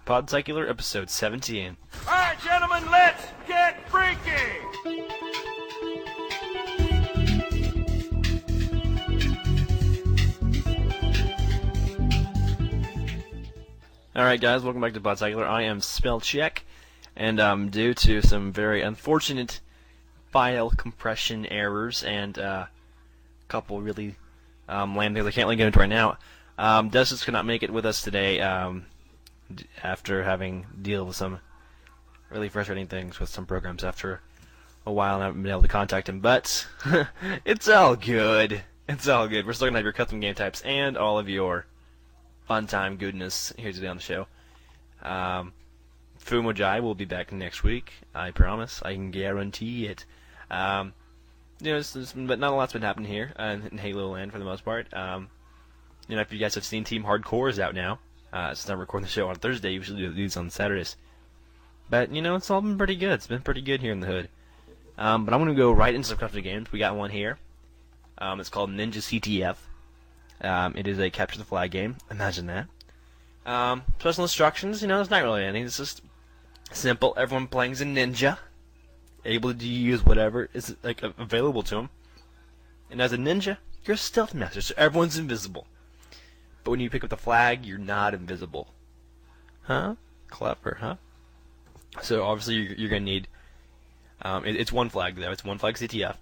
Podtacular, episode 17. Alright, gentlemen, let's get freaky! Alright guys, welcome back to Podtacular. I am SpelChek, and due to some very unfortunate file compression errors and a couple really lame things I can't really get into right now, Destis could not make it with us today after having to deal with some really frustrating things with some programs after a while, and I haven't been able to contact him, but it's all good. It's all good. We're still going to have your custom game types and all of your fun time goodness here today on the show. Fumo Jive will be back next week. I promise. I can guarantee it. But not a lot's been happening here in Halo Land for the most part. If you guys have seen, Team Hardcore is out now. Since I'm recording the show on Thursday, you usually do these on Saturdays. But it's all been pretty good. It's been pretty good here in the hood. But I'm going to go right into some custom games. We got one here. It's called Ninja CTF. It is a capture the flag game. Imagine that. Special instructions, it's not really anything. It's just simple. Everyone playing as a ninja, able to use whatever is available to them. And as a ninja, you're a stealth master, so everyone's invisible. But when you pick up the flag, you're not invisible. Huh? Clever, huh? So obviously you're gonna need. It's one flag though. It's one flag CTF.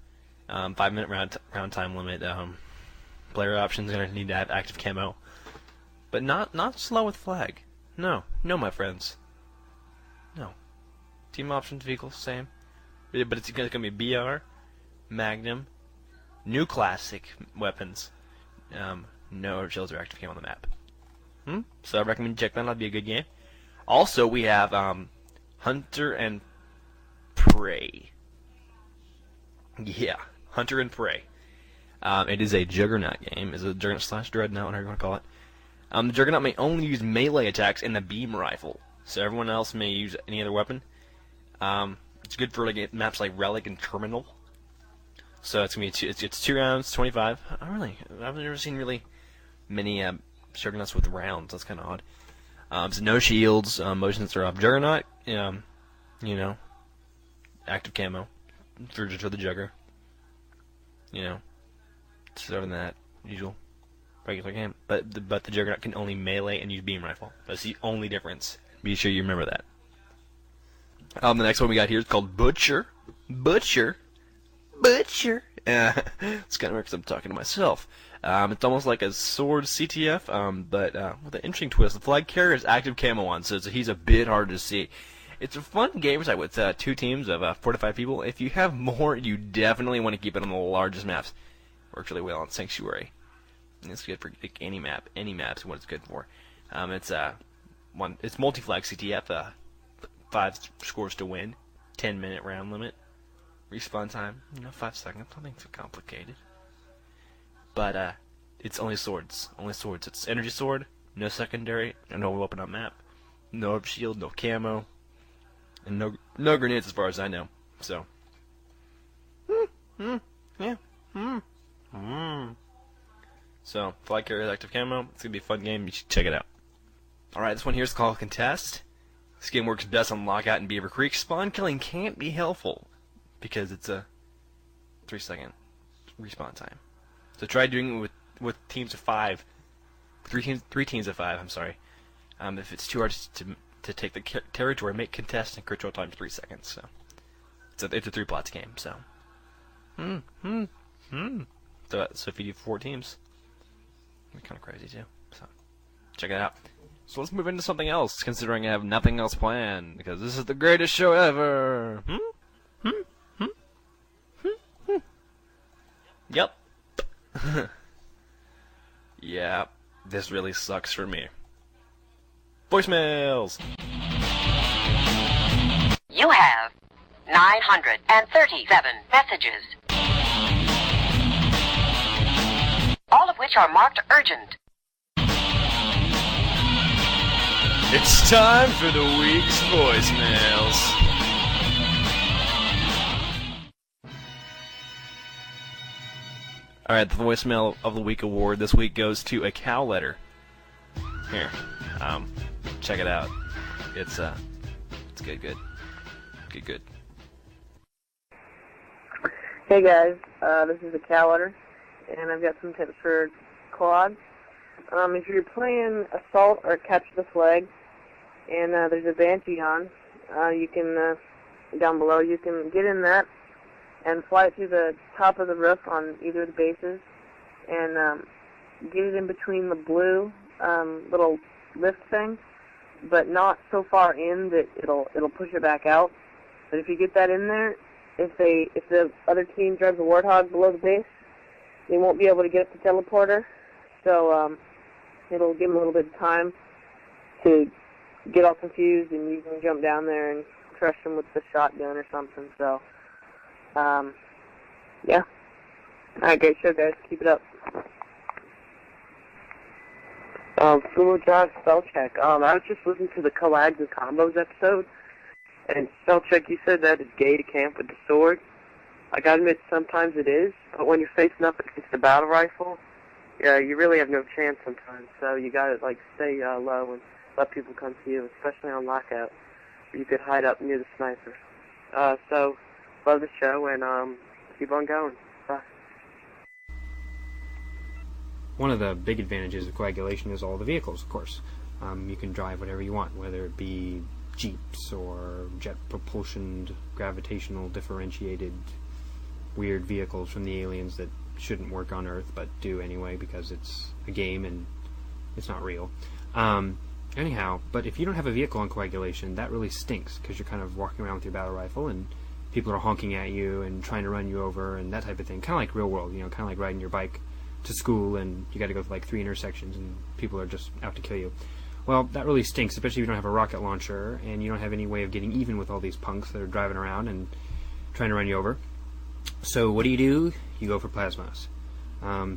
5-minute round time limit. Player options gonna need to have active camo, but not slow with flag. No, my friends. No. Team options vehicles same, but it's gonna be BR, Magnum, new classic weapons. No shields or active camo on the map. So I recommend you check that out. That'll be a good game. Also, we have Hunter and Prey. Yeah, Hunter and Prey. It is a Juggernaut game. It's a Juggernaut / Dreadnought, whatever you want to call it. The Juggernaut may only use melee attacks and the beam rifle, so everyone else may use any other weapon. It's good for maps like Relic and Terminal. So it's gonna be it's 2 rounds, 25. I've never seen really many Juggernauts with rounds. That's kind of odd. So no shields, motion sensor off. Juggernaut, active camo for the Jugger. So other than that, usual regular game. But the Juggernaut can only melee and use beam rifle. That's the only difference. Be sure you remember that. The next one we got here is called Butcher. It's kind of weird because I'm talking to myself. It's almost like a sword CTF, but with an interesting twist. The flag carrier is active camo on, so he's a bit hard to see. It's a fun game with 2 teams of 4 to 5 people. If you have more, you definitely want to keep it on the largest maps. Works really well on Sanctuary. And it's good for any map. Any map's what it's good for. It's multi-flag CTF. 5 scores to win. 10-minute round limit. Respawn time, 5 seconds. Nothing too complicated. But it's only swords. Only swords. It's energy sword, no secondary, and no weapon on map. No shield, no camo, and no grenades as far as I know. So. Yeah. So, flag carrier active camo. It's gonna be a fun game. You should check it out. Alright, this one here is called Contest. This game works best on Lockout and Beaver Creek. Spawn killing can't be helpful because it's a 3-second respawn time. So try doing it with teams of 5. 3 teams of 5, I'm sorry. If it's too hard to take the territory, make Contest and control time 3 seconds. So it's a 3 plots game. So. So if you do 4 teams, it'd be kind of crazy too. So check it out. So let's move into something else, considering I have nothing else planned, because this is the greatest show ever. Yep. Yeah, this really sucks for me. Voicemails. You have 937 messages, all of which are marked urgent. It's time for the week's voicemails. Alright, the voicemail of the week award this week goes to a cow letter. Here, check it out. It's good. Hey guys, this is the Cowlitter, and I've got some tips for quad. If you're playing Assault or Capture the Flag, and there's a Banshee on, you can, down below, you can get in that and fly it to the top of the roof on either of the bases, and get it in between the blue little lift thing, but not so far in that it'll push it back out. But if you get that in there, if the other team drives a Warthog below the base, they won't be able to get up the teleporter. So it'll give them a little bit of time to get all confused, and you can jump down there and crush them with the shotgun or something. So yeah. All right, great show, guys. Keep it up. Sumo Jive SpelChek. I was just listening to the Coags and Combos episode, and SpelChek, you said that it's gay to camp with the sword. I gotta admit, sometimes it is, but when you're facing up against the battle rifle, yeah, you really have no chance sometimes, so you gotta, stay low and let people come to you, especially on lockout, where you could hide up near the sniper. So, love the show, and, keep on going. Bye. One of the big advantages of coagulation is all the vehicles, of course. You can drive whatever you want, whether it be jeeps or jet propulsioned, gravitational differentiated weird vehicles from the aliens that shouldn't work on Earth but do anyway because it's a game and it's not real. Anyhow, but if you don't have a vehicle on coagulation, that really stinks because you're kind of walking around with your battle rifle and people are honking at you and trying to run you over and that type of thing. Kind of like real world, kind of like riding your bike to school and you got to go through 3 intersections and people are just out to kill you. Well, that really stinks, especially if you don't have a rocket launcher and you don't have any way of getting even with all these punks that are driving around and trying to run you over. So what do? You go for plasmas.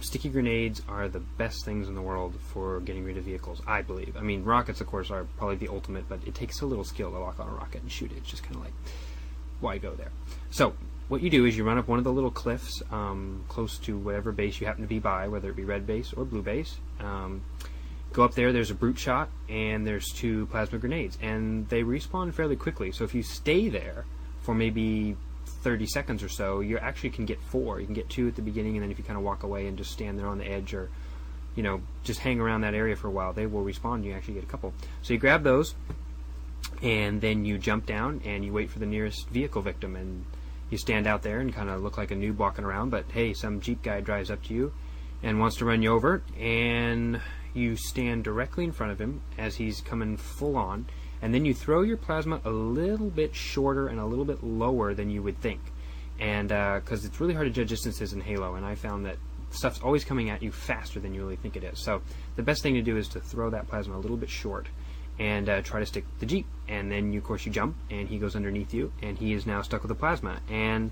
Sticky grenades are the best things in the world for getting rid of vehicles, I believe. I mean, rockets, of course, are probably the ultimate, but it takes so little skill to lock on a rocket and shoot it. It's just kind of like, why go there? So what you do is you run up one of the little cliffs close to whatever base you happen to be by, whether it be red base or blue base. Go up there, there's a brute shot, and there's 2 plasma grenades, and they respawn fairly quickly. So if you stay there for maybe 30 seconds or so, you actually can get 4. You can get 2 at the beginning, and then if you kind of walk away and just stand there on the edge or, just hang around that area for a while, they will respawn and you actually get a couple. So you grab those, and then you jump down, and you wait for the nearest vehicle victim, and you stand out there and kind of look like a noob walking around, but hey, some Jeep guy drives up to you and wants to run you over, and you stand directly in front of him as he's coming full on, and then you throw your plasma a little bit shorter and a little bit lower than you would think. And because it's really hard to judge distances in Halo, and I found that stuff's always coming at you faster than you really think it is. So the best thing to do is to throw that plasma a little bit short and try to stick the Jeep. And then, of course, you jump, and he goes underneath you, and he is now stuck with the plasma. And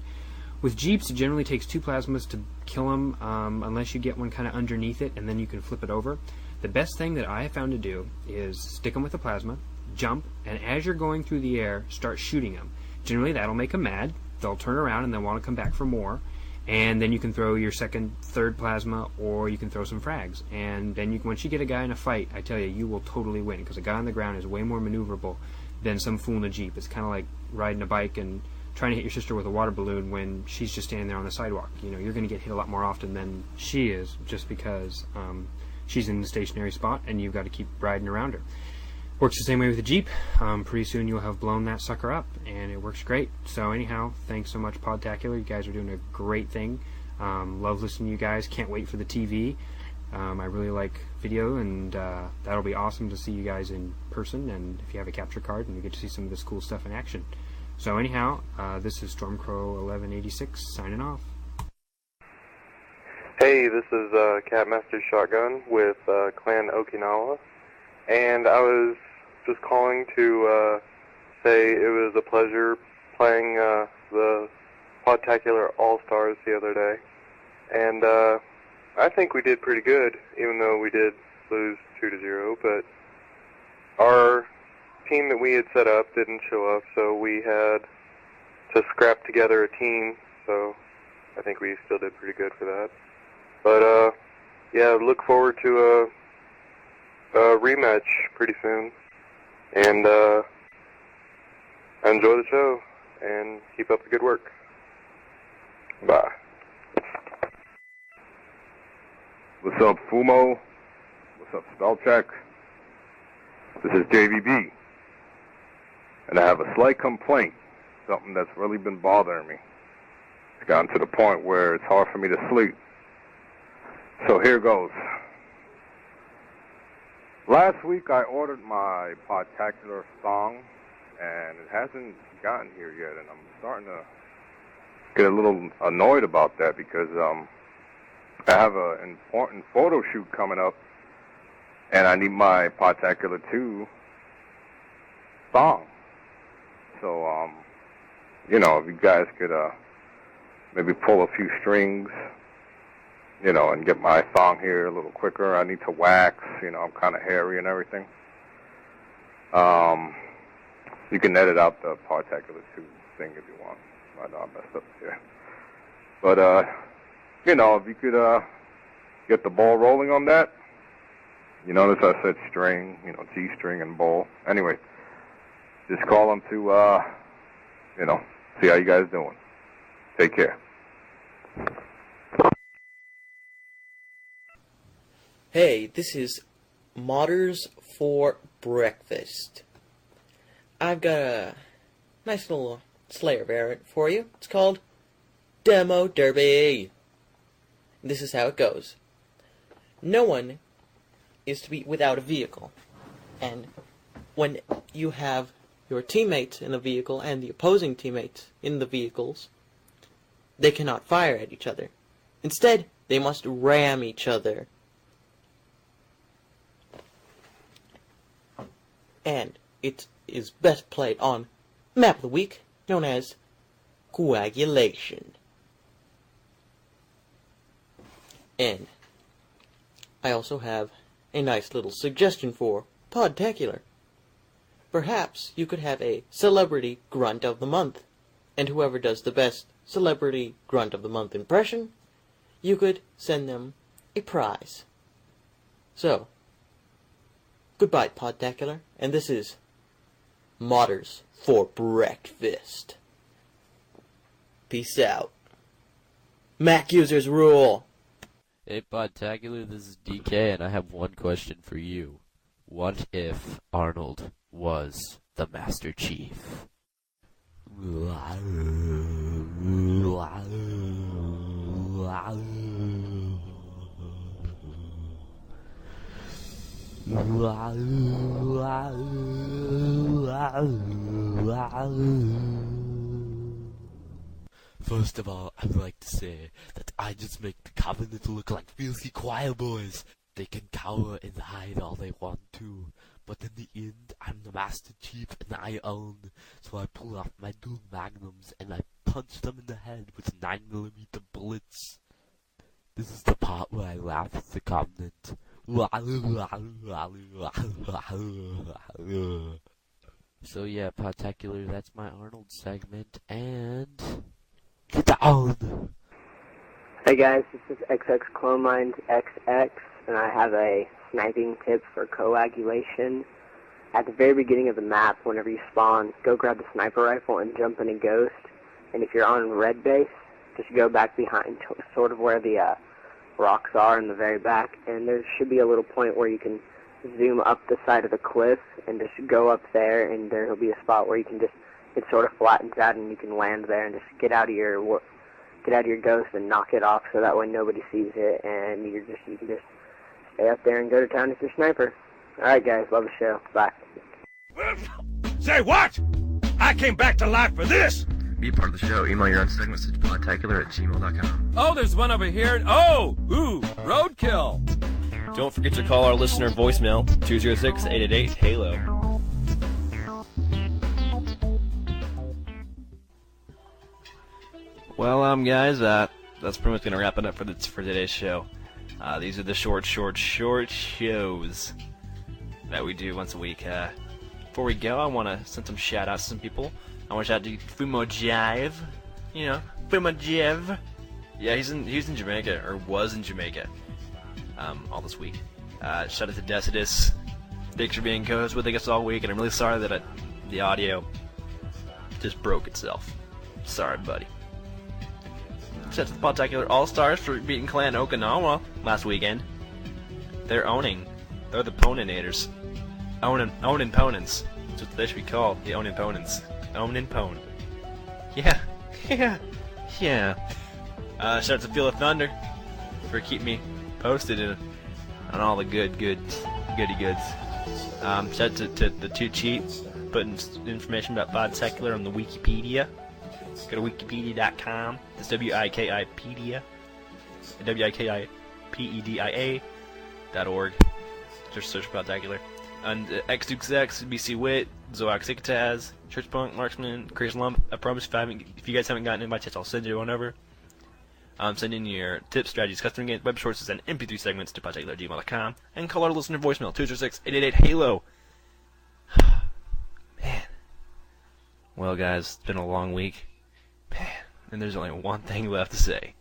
with Jeeps, it generally takes 2 plasmas to kill him, unless you get one kind of underneath it, and then you can flip it over. The best thing that I have found to do is stick them with the plasma, jump, and as you're going through the air, start shooting them. Generally, that'll make them mad. They'll turn around and they'll want to come back for more. And then you can throw your 2nd, 3rd plasma, or you can throw some frags. And then once you get a guy in a fight, I tell you, you will totally win, because a guy on the ground is way more maneuverable than some fool in a Jeep. It's kind of like riding a bike and trying to hit your sister with a water balloon when she's just standing there on the sidewalk. You're going to get hit a lot more often than she is, just because she's in the stationary spot and you've got to keep riding around her. Works the same way with the Jeep. Pretty soon you'll have blown that sucker up, and it works great. So anyhow, thanks so much, Podtacular. You guys are doing a great thing. Love listening to you guys. Can't wait for the TV. I really like video, and that'll be awesome to see you guys in person, and if you have a capture card, and you get to see some of this cool stuff in action. So anyhow, this is Stormcrow 1186 signing off. Hey, this is Catmaster Shotgun with Clan Okinawa, and I was just calling to say it was a pleasure playing the Podtacular All-Stars the other day, and I think we did pretty good, even though we did lose 2-0, but our team that we had set up didn't show up, so we had to scrap together a team, so I think we still did pretty good for that. But, yeah, look forward to a rematch pretty soon. And I enjoy the show, and keep up the good work. Bye. What's up, Fumo? What's up, SpelChek? This is JVB. And I have a slight complaint, something that's really been bothering me. It's gotten to the point where it's hard for me to sleep. So here goes. Last week I ordered my Podtacular thong, and it hasn't gotten here yet, and I'm starting to get a little annoyed about that because I have an important photo shoot coming up, and I need my Podtacular 2 thong. So, you know, if you guys could maybe pull a few strings, you know, and get my thong here a little quicker. I need to wax, you know, I'm kind of hairy and everything. You can edit out the Podtacular 2 thing if you want. I know I messed up here. But, you know, if you could get the ball rolling on that. You notice I said string, you know, G-string and ball. Anyway, just call them to, you know, see how you guys doing. Take care. Hey, this is Modders for Breakfast. I've got a nice little Slayer variant for you. It's called Demo Derby. This is how it goes. No one is to be without a vehicle. And when you have your teammates in the vehicle and the opposing teammates in the vehicles, they cannot fire at each other. Instead, they must ram each other. And it is best played on Map of the Week, known as Coagulation. And I also have a nice little suggestion for Podtacular. Perhaps you could have a Celebrity Grunt of the Month, and whoever does the best Celebrity Grunt of the Month impression, you could send them a prize. So, goodbye, Podtacular, and this is Modders for Breakfast. Peace out. Mac users rule! Hey, Podtacular, this is DK, and I have one question for you. What if Arnold was the Master Chief? First of all, I'd like to say that I just make the Covenant look like filthy choir boys. They can cower and hide all they want to, but in the end, I'm the Master Chief and I own. So I pull out my dual magnums and I punch them in the head with 9mm bullets. This is the part where I laugh at the Covenant. So yeah, Podtacular, that's my Arnold segment, and get down! Hey guys, this is XX Clomines XX, and I have a sniping tip for coagulation. At the very beginning of the map, whenever you spawn, go grab the sniper rifle and jump in a ghost. And if you're on red base, just go back behind, sort of where the rocks are in the very back, and there should be a little point where you can zoom up the side of the cliff and just go up there, and there will be a spot where you can just, it sort of flattens out and you can land there and just get out of your ghost and knock it off so that way nobody sees it, and you can just stay up there and go to town with your sniper. Alright guys, love the show. Bye. Say what? I came back to life for this! Be a part of the show. Email your own segments to podtacular@gmail.com. Oh, there's one over here. Oh! Ooh! Roadkill! Don't forget to call our listener voicemail, 206-888-HALO. Well, guys, that's pretty much going to wrap it up for today's show. These are the short shows that we do once a week. Before we go, I want to send some shout-outs to some people. I want to shout out to Fumo Jive. You know, Fumo Jive. Yeah, he's in Jamaica, or was in Jamaica, all this week. Shout out to Decidus. Thanks for being co-host with us all week, and I'm really sorry that the audio just broke itself. Sorry, buddy. Shout out to the Podtacular All-Stars for beating Clan Okinawa last weekend. They're the Ponenators. Owning Ponens. That's what they should be called. The Owning Ponens. Owning Pone. Yeah. Shout out to Feel of Thunder for keeping me posted on all the goody goods. Shout out to the Two Cheats putting information about Podtacular on the Wikipedia. Go to wikipedia.com. That's Wikipedia. WIKIPEDIA.org. Just search Podtacular. And X Dukes X, BC Wit, Zoak Sikataz, Church Punk, Marksman, Crazy Lump. I promise if you guys haven't gotten invites, I'll send you one over. Send in your tips, strategies, custom games, web sources, and MP3 segments to podtacular@gmail.com. And call our listener voicemail, 206-888-HALO. Man. Well, guys, it's been a long week. Man, and there's only one thing left to say.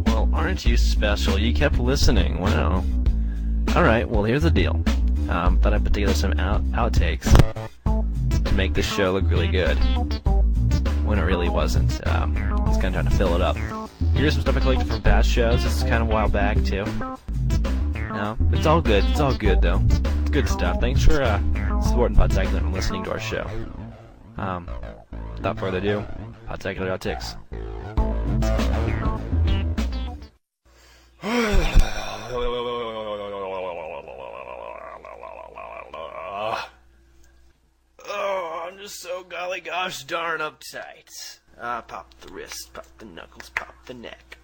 Well, aren't you special? You kept listening. Wow. Alright, well, here's the deal. Thought I'd put together some outtakes to make this show look really good. When it really wasn't. Just kind of trying to fill it up. Here's some stuff I collected from past shows. This is kind of a while back, too. No, it's all good. It's all good, though. It's good stuff. Thanks for supporting Podtacular and listening to our show. Without further ado, Podtacular outtakes. Oh, I'm just so golly gosh darn uptight. Pop the wrist, pop the knuckles, pop the neck.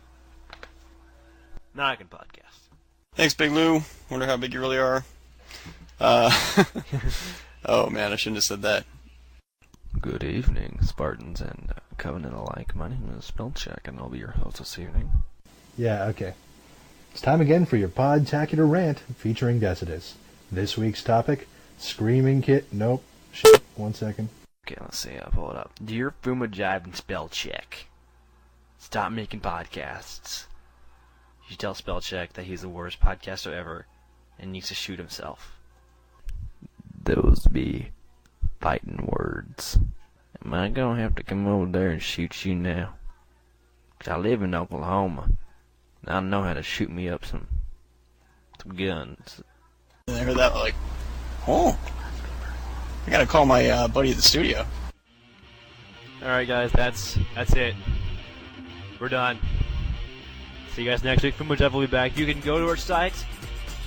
Now I can podcast. Thanks, Big Lou. Wonder how big you really are. Oh man, I shouldn't have said that. Good evening, Spartans and Covenant alike. My name is SpelChek, and I'll be your host this evening. Yeah, okay. It's time again for your Podtacular rant featuring Decidus. This week's topic, Screaming Kit. Nope. Shit. 1 second. Okay, let's see. I'll pull it up. Dear Fuma Jive and SpelChek, stop making podcasts. You should tell SpelChek that he's the worst podcaster ever and needs to shoot himself. Those be fighting words. Am I gonna have to come over there and shoot you now? 'Cause I live in Oklahoma. And I know how to shoot me up some guns. And I heard that like, oh, I gotta call my buddy at the studio. Alright guys, that's it. We're done. See you guys next week. Fuma Jive will be back. You can go to our site,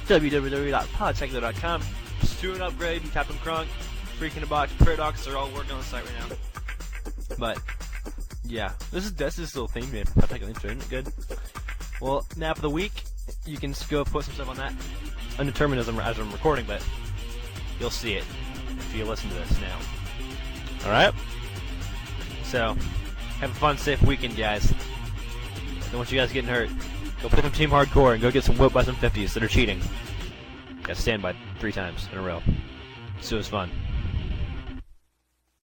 www.podtacular.com. Do an upgrade, Captain Crunk, Freaking the Box, Paradox, they're all working on the site right now. But, yeah, this is still a theme man from Podtacular, isn't it good? Well, nap of the week, you can go put some stuff on that. Undetermined as I'm recording, but you'll see it if you listen to this now. Alright? So, have a fun, safe weekend, guys. Don't want you guys getting hurt. Go play some Team Hardcore and go get some whipped by some 50s that are cheating. Got to stand by 3 times in a row. So it was fun.